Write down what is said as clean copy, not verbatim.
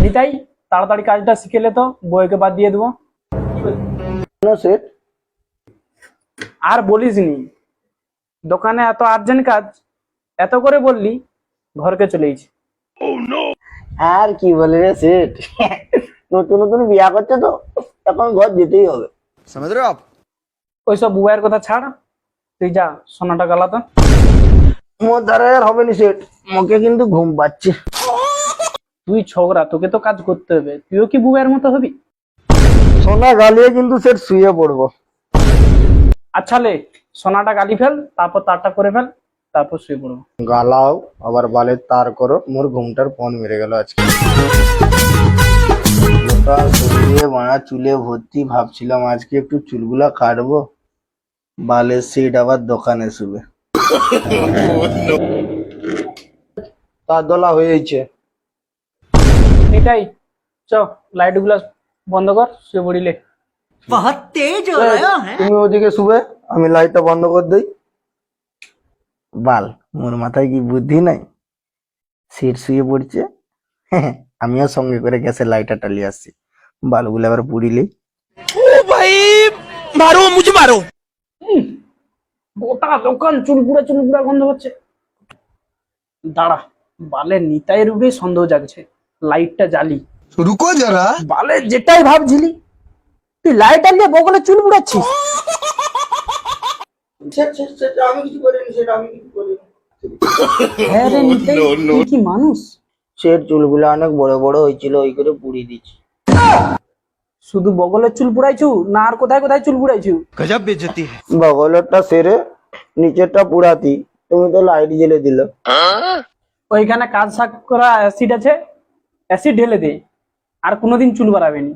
নিতাই তাড়াতাড়ি কাজটা শিখেলে তো বউকে বাদ দিয়ে দেবো। সেট আর বলিস নি, দোকানে এত আর্জেন্ট কাজ, এত করে বললি ঘরকে চলেইছি। আর কি বলে রে সেট, নতুন নতুন বিয়া করছে তো এখন ঘর যেতেই হবে। समझ रहे हो आप? ওইসব বুয়ের কথা ছাড়, তুই যা সোনাটা গালাতো। মোর দ্বারা আর হবে না সেট, মুখে কিন্তু ঘুম পাচ্ছে। তুই ছোকরা, তোকে তো কাজ করতে হবে, তুইও কি বুয়ের মতো হবি? সোনা গালিয়ে কিন্তু সেট শুয়ে পড়বো। আচ্ছা লে, সোনাটা গালি ফেল, তারপর তারটা করে ফেল, তারপর শুয়ে পড়বো। গালাও আবার বালের তার করো, মোর ঘুমটার ফোন মেরে গেল আজকে। গোটা শরীরে মারা চুলে ভর্তি, ভাবছিলাম আজকে একটু চুলগুলা কাটবো, বালের সেট আবার দোকানে শুবে। তার দলা হয়েছে। এটাই, চ লাইট গুলা বন্ধ কর, শুয়ে পড়িলে। তুমি ওদিকে শুবে, আমি লাইটটা বন্ধ করে দেই। বাল, মোর মাথায় কি বুদ্ধি নাই? সেট শুয়ে পড়ছে, আমিও সঙ্গে করে গ্যাসের লাইটার টালিয়ে আসছি, বালগুলো আবার পুড়িলেই। গোটা দোকান চুলপুড়া চুলপুড়া গন্ধ হচ্ছে। দাঁড়া, বালের নিতাইয়ের উপরে সন্দেহ জাগছে, লাইটটা জ্বালি। रुको जरा। বালের যেটাই ভাবছিলি, তুই লাইট আনলে বগলে চুল পুড়াচ্ছিস। আমি কিছু করিনি, সেটা আমি কিছু করিনি। হ্যাঁ রে নিতাই, তুই কি মানুষ? সেট চুলগুলো অনেক বড় বড় হয়েছিল, ওই করে পুড়িয়ে দিচ্ছি। শুধু বগলের চুল পুড়াইছু না আর কোথায় কোথায় চুল পুড়াইছু? गजब बेइज्जती है। বগলেরটা সেরে নিচেরটা পুরাতি, তুমি তো লাইট জ্বেলে দিল। ওইখানে কাজ শাক করা অ্যাসিড আছে, অ্যাসিড ঢেলে দে, আর কোনোদিন চুল বাড়াবে নি।